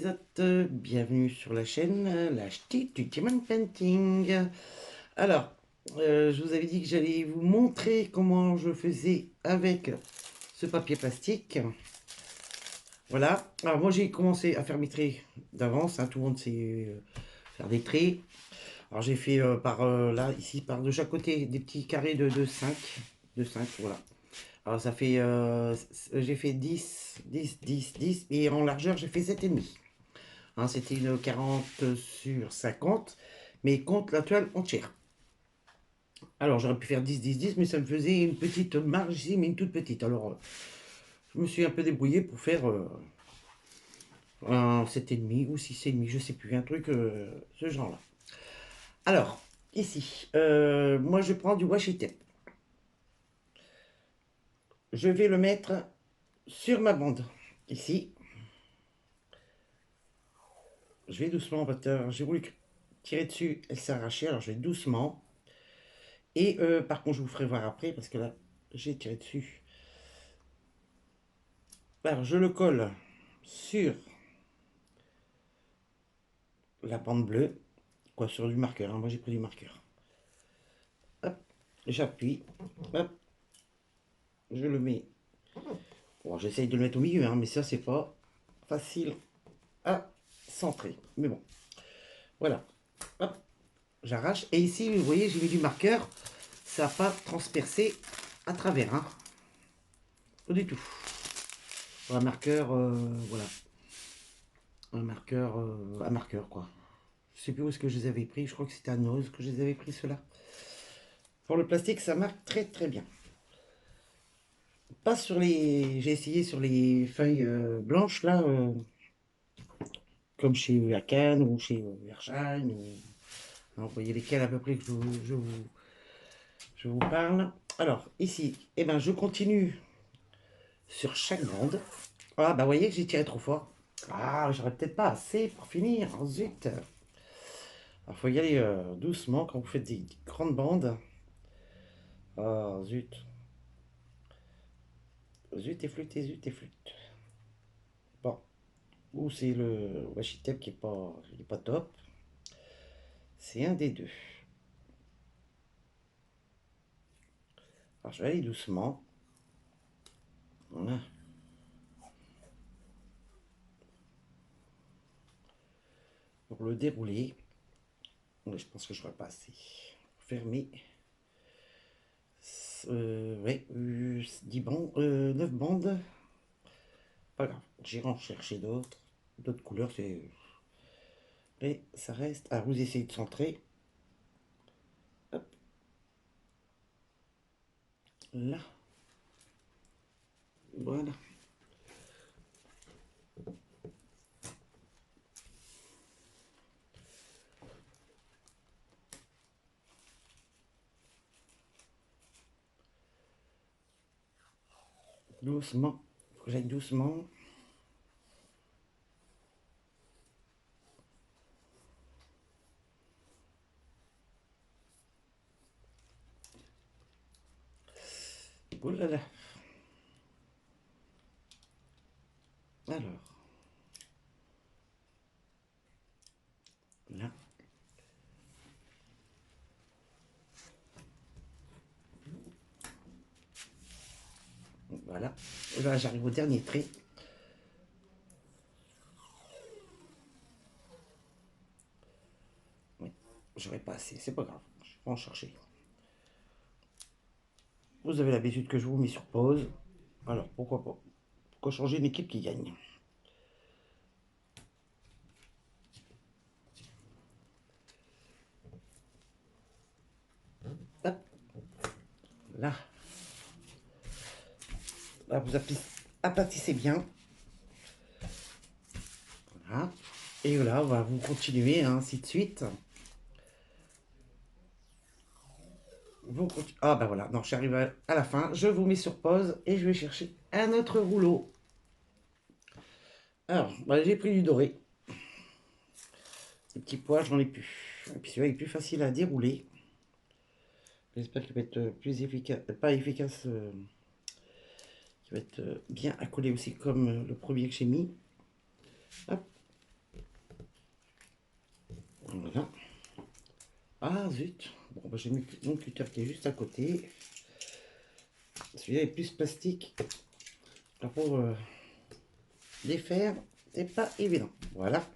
Lisotte, bienvenue sur la chaîne, la ch'ti du Diamond Painting. Alors, je vous avais dit que j'allais vous montrer comment je faisais avec ce papier plastique. Voilà, alors moi j'ai commencé à faire mes traits d'avance, hein, tout le monde sait faire des traits. Alors j'ai fait là, ici, par de chaque côté, des petits carrés de 5, voilà. Alors ça fait, j'ai fait 10, 10, 10, 10, et en largeur j'ai fait 7,5. Hein, c'était une 40 sur 50, mais contre la toile entière. Alors j'aurais pu faire 10, 10, 10, mais ça me faisait une petite marge ici, mais une toute petite. Alors je me suis un peu débrouillé pour faire un 7,5 ou 6,5, je sais plus, un truc ce genre-là. Alors, ici, moi je prends du washi tape. Je vais le mettre sur ma bande, ici. Je vais doucement, parce que j'ai voulu tirer dessus, elle s'est arrachée, alors je vais doucement. Et par contre, je vous ferai voir après, parce que là, j'ai tiré dessus. Alors, je le colle sur la bande bleue, quoi, sur du marqueur, hein. Moi, j'ai pris du marqueur. Hop, j'appuie, hop, je le mets. Bon, j'essaye de le mettre au milieu, hein, mais ça, c'est pas facile à centrer. Mais bon, voilà. Hop, j'arrache. Et ici, vous voyez, j'ai mis du marqueur. Ça n'a pas transpercé à travers, hein. Pas du tout. Un marqueur, voilà. Un marqueur, quoi. Je sais plus où est-ce que je les avais pris. Je crois que c'était à Noz que je les avais pris, ceux-là. Pour le plastique, ça marque très très bien. Pas sur les... J'ai essayé sur les feuilles blanches, là, comme chez Akan ou chez Vershine. Vous voyez lesquels à peu près que je vous parle. Alors, ici, eh ben, je continue sur chaque bande. Ah, bah, vous voyez que j'ai tiré trop fort. Ah, j'aurais peut-être pas assez pour finir. Oh, zut. Alors, faut y aller doucement quand vous faites des grandes bandes. Ah, zut. Zut et flûte et zut et flûte. Bon. Ou c'est le washi tape qui est pas top. C'est un des deux. Alors, je vais aller doucement. Voilà. Pour le dérouler. Je pense que je vais passer. Fermer. Ouais, 10 bandes, 9 bandes. Pas grave, j'irai en chercher d'autres. D'autres couleurs, c'est. Mais ça reste. Ah, vous essayez de centrer. Hop, là. Voilà. Doucement. Faut que j'aille doucement. Oh là là. Alors. Là. Voilà. Et là, j'arrive au dernier trait. Oui. J'aurais pas assez. C'est pas grave. Je vais en chercher. Vous avez l'habitude que je vous mets sur pause. Alors, pourquoi pas? Pourquoi changer une équipe qui gagne? Hop. Là. Là, vous aplatissez bien. Voilà. Et là, on va vous continuer, hein, ainsi de suite. Ah bah voilà, non, je suis arrivé à la fin. Je vous mets sur pause et je vais chercher un autre rouleau. Alors, bah, j'ai pris du doré. Les petits pois, j'en ai plus. Et puis celui-là est plus facile à dérouler. J'espère qu'il va être plus efficace, pas efficace, qu'il va être bien accolé aussi comme le premier que j'ai mis. Hop. Voilà. Ah zut. Bon, bah, j'ai mis mon cutter qui est juste à côté. Celui-là est plus plastique. Alors pour défaire, c'est pas évident. Voilà.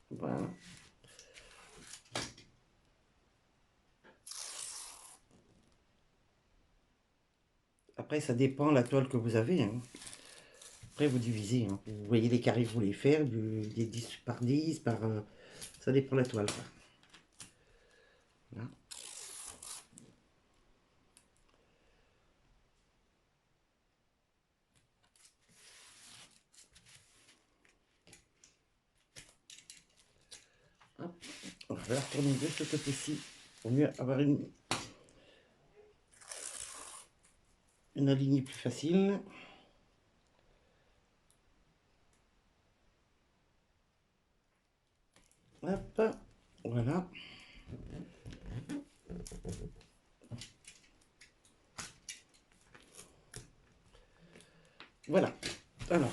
Voilà. Après, ça dépend la toile que vous avez. Hein. Après, vous divisez. Hein. Vous voyez les carrés que vous voulez faire, des 10 par 10, par... ça dépend de la toile. Quoi. Voilà. Hop. On va la retourner de ce côté-ci pour mieux avoir une alignée plus facile. Hop, voilà. Voilà. Alors,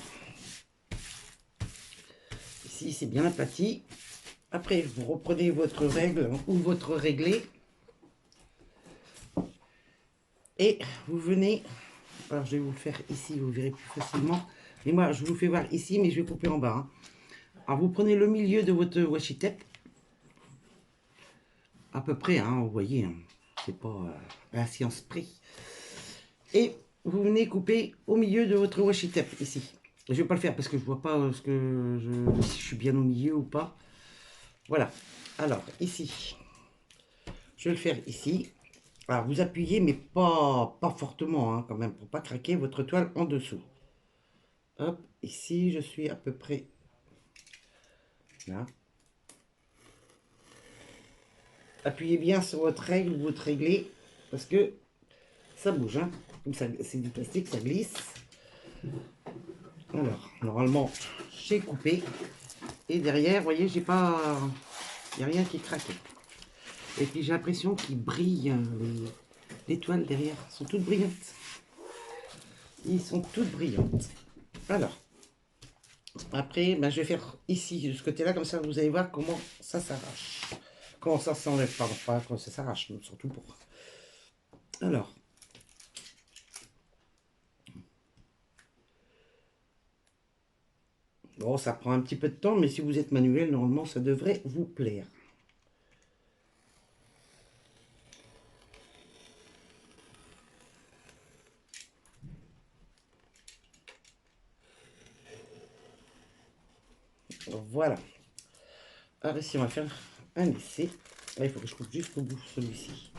ici c'est bien aplati. Après, vous reprenez votre règle ou votre réglé. Et vous venez, alors je vais vous le faire ici, vous verrez plus facilement. Mais moi, je vous fais voir ici, mais je vais couper en bas. Hein. Alors, vous prenez le milieu de votre washi tape. À peu près, hein, vous voyez, hein, c'est pas la science près. Et vous venez couper au milieu de votre washi tape, ici. Je vais pas le faire parce que je vois pas si je suis bien au milieu ou pas. Voilà. Alors, ici, je vais le faire ici. Alors, vous appuyez, mais pas fortement, hein, quand même, pour pas craquer votre toile en dessous. Hop, ici, je suis à peu près là. Appuyez bien sur votre règle ou votre réglé, parce que ça bouge, hein. C'est du plastique, ça glisse. Alors, normalement, j'ai coupé. Et derrière, vous voyez, j'ai pas... Il n'y a rien qui craque. Et puis, j'ai l'impression qu'il brille. Les toiles derrière sont toutes brillantes. Ils sont toutes brillantes. Alors, après, ben, je vais faire ici, de ce côté-là, comme ça, vous allez voir comment ça s'arrache. Comment ça s'enlève, pardon, pas comment ça s'arrache, surtout pour... Alors, bon, ça prend un petit peu de temps, mais si vous êtes manuel, normalement, ça devrait vous plaire. Voilà. Alors ici, on va faire un essai. Là, il faut que je coupe jusqu'au bout, celui-ci.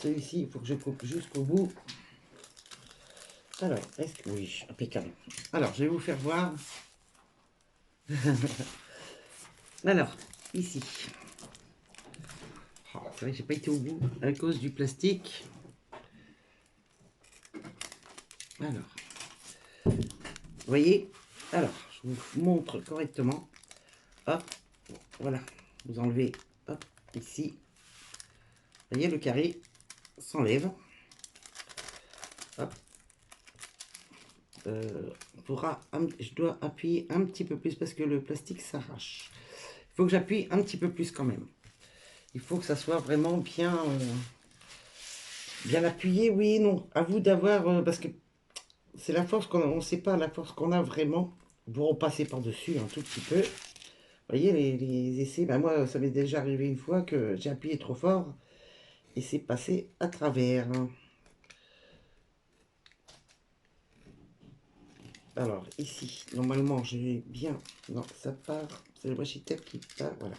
Celui-ci, il faut que je coupe jusqu'au bout. Alors, est-ce que... Oui, impeccable. Alors, je vais vous faire voir. Alors, ici. Oh, c'est vrai que j'ai pas été au bout à cause du plastique. Alors, vous voyez? Alors, je vous montre correctement. Hop, voilà. Vous enlevez, hop, ici. Vous voyez, le carré s'enlève. Hop. Je dois appuyer un petit peu plus parce que le plastique s'arrache. Il faut que j'appuie un petit peu plus quand même. Il faut que ça soit vraiment bien, bien appuyé, oui et non. À vous d'avoir, parce que c'est la force qu'on a, on ne sait pas la force qu'on a vraiment. Vous repassez par-dessus un tout petit peu. Vous voyez, les essais, ben moi, ça m'est déjà arrivé une fois que j'ai appuyé trop fort et c'est passé à travers. Alors, ici, normalement, j'ai bien... Non, ça part. C'est le washi tape qui part. Voilà.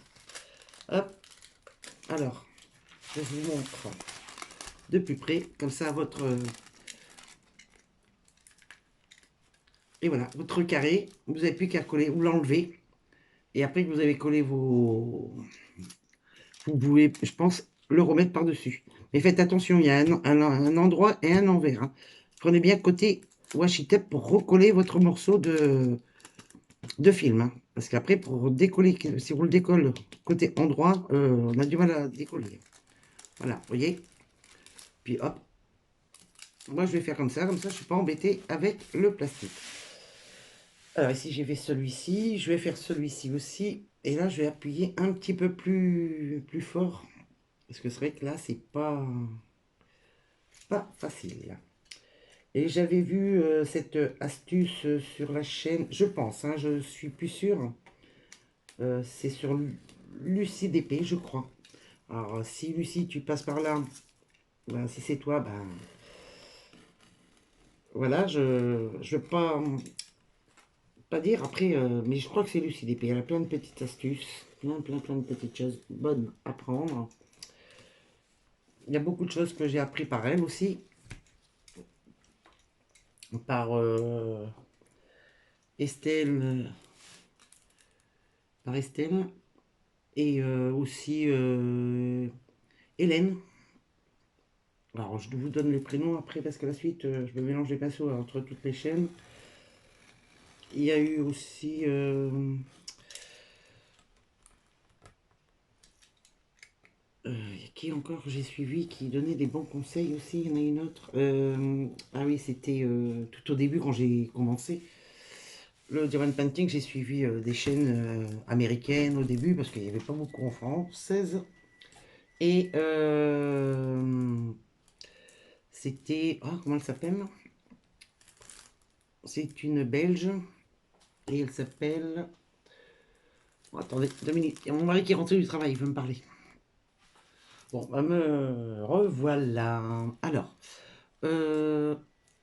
Hop. Alors, je vous montre de plus près. Comme ça, votre... Et voilà, votre carré. Vous n'avez plus qu'à coller. Vous l'enlevez. Et après que vous avez collé vos... Vous pouvez, je pense, le remettre par-dessus. Mais faites attention, il y a un endroit et un envers. Hein. Prenez bien côté washi tape pour recoller votre morceau de film. Hein. Parce qu'après, pour décoller, si on le décolle côté endroit, on a du mal à décoller. Voilà, vous voyez. Puis hop. Moi, je vais faire comme ça je ne suis pas embêté avec le plastique. Alors ici, j'ai fait celui-ci. Je vais faire celui-ci aussi. Et là, je vais appuyer un petit peu plus fort. Parce que c'est vrai que là, c'est pas facile. Et j'avais vu cette astuce sur la chaîne, je pense, hein, je suis plus sûr. C'est sur LucyDP, je crois. Alors, si Lucie, tu passes par là, ben, si c'est toi, ben voilà, je veux pas dire après, mais je crois que c'est LucyDP. Elle a plein de petites astuces, plein de petites choses bonnes à prendre. Il y a beaucoup de choses que j'ai appris par elle aussi, par Estelle, par Estelle, et aussi Hélène. Alors, je vous donne les prénoms après parce que la suite, je me mélange les pinceaux entre toutes les chaînes. Il y a eu aussi. Qui encore que j'ai suivi qui donnait des bons conseils aussi. Il y en a une autre. Ah oui, c'était tout au début quand j'ai commencé. Le diamond painting, j'ai suivi des chaînes américaines au début parce qu'il n'y avait pas beaucoup en française. Et c'était. Ah, comment elle s'appelle? C'est une Belge et elle s'appelle. Oh, attendez, 2 minutes. Il y a mon mari qui est rentré du travail, il veut me parler. Bon, bah me revoilà. Alors, euh,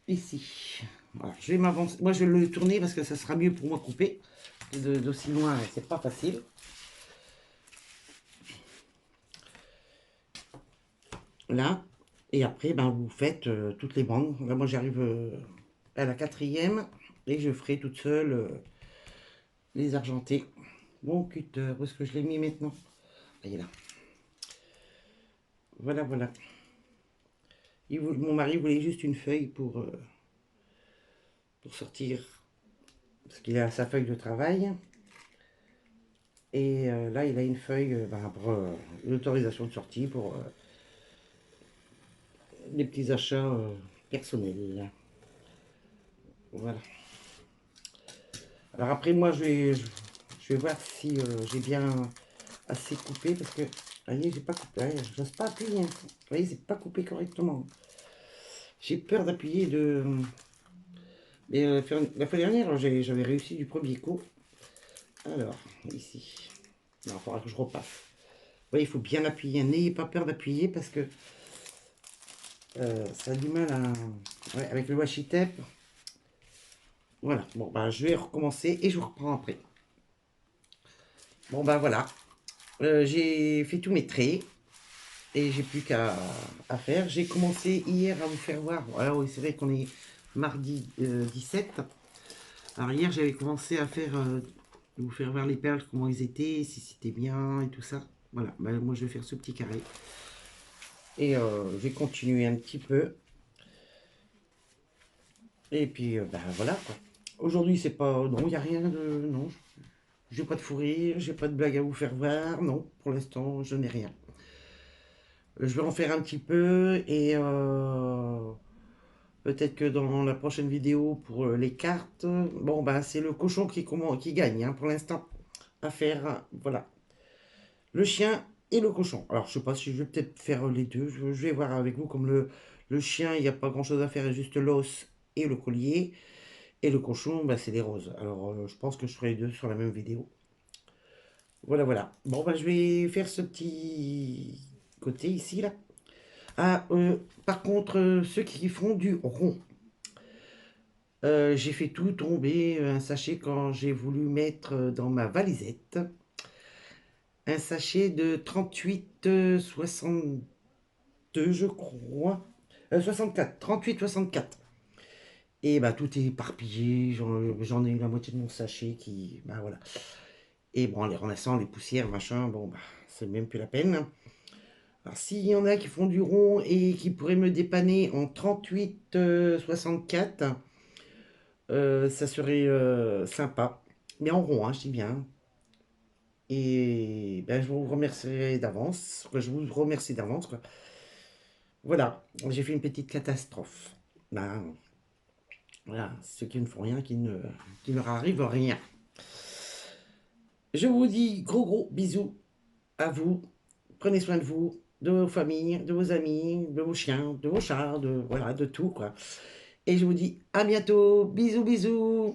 ici. Alors, je vais m'avancer. Moi, je vais le tourner parce que ça sera mieux pour moi couper. D'aussi loin, c'est pas facile. Là. Et après, ben, vous faites toutes les bandes. Là, moi, j'arrive à la quatrième et je ferai toute seule les argentés. Mon cutter, où est-ce que je l'ai mis maintenant? Ah, il est là. Voilà. Mon mari voulait juste une feuille pour sortir, parce qu'il a sa feuille de travail. Et là, il a une feuille pour l'autorisation de sortie pour des petits achats personnels. Voilà. Alors après, moi, je vais voir si j'ai bien assez coupé, parce que, vous voyez, j'ai pas coupé, j'ose pas appuyer. Vous voyez, c'est pas coupé correctement. J'ai peur d'appuyer de... Mais la fois dernière, j'avais réussi du premier coup. Alors, ici. Non, il faudra que je repasse. Vous voyez, il faut bien appuyer. N'ayez pas peur d'appuyer parce que ça a du mal à... Ouais, avec le washi tape. Voilà. Bon, bah, je vais recommencer et je vous reprends après. Bon, bah voilà. J'ai fait tous mes traits et j'ai plus qu'à faire. J'ai commencé hier à vous faire voir. Alors, oui, c'est vrai qu'on est mardi 17. Alors, hier, j'avais commencé à faire... vous faire voir les perles, comment ils étaient, si c'était bien et tout ça. Voilà, bah, moi je vais faire ce petit carré. Et je vais continuer un petit peu. Et puis bah, voilà quoi. Aujourd'hui c'est pas... Non, il n'y a rien de... Non, j'ai pas de fou rire, j'ai pas de blague à vous faire voir. Non, pour l'instant je n'ai rien. Je vais en faire un petit peu et peut-être que dans la prochaine vidéo pour les cartes, bon bah c'est le cochon qui gagne hein, pour l'instant à faire. Voilà. Le chien et le cochon. Alors, je sais pas si je vais peut-être faire les deux. Je vais voir avec vous. Comme le chien, il n'y a pas grand-chose à faire, il y a juste l'os et le collier. Et le cochon, bah, c'est des roses. Alors, je pense que je ferai les deux sur la même vidéo. Voilà. Bon, bah, je vais faire ce petit côté ici, là. Ah, par contre, ceux qui font du rond. J'ai fait tout tomber un sachet quand j'ai voulu mettre dans ma valisette. Un sachet de 38,62 je crois. 64, 38,64. Et bah tout est éparpillé, j'en ai eu la moitié de mon sachet qui... Bah voilà. Et bon, les ramassants, les poussières, machin, bon bah c'est même plus la peine. Alors s'il y en a qui font du rond et qui pourraient me dépanner en 38,64, ça serait sympa. mais en rond, hein, je dis bien. Et ben, je vous remercierai d'avance, je vous remercie d'avance, quoi. Voilà, j'ai fait une petite catastrophe. Ben, voilà, ceux qui ne font rien, qui ne leur arrive rien. Je vous dis gros bisous à vous. Prenez soin de vous, de vos familles, de vos amis, de vos chiens, de vos chats, de, voilà, de tout, quoi. Et je vous dis à bientôt. Bisous.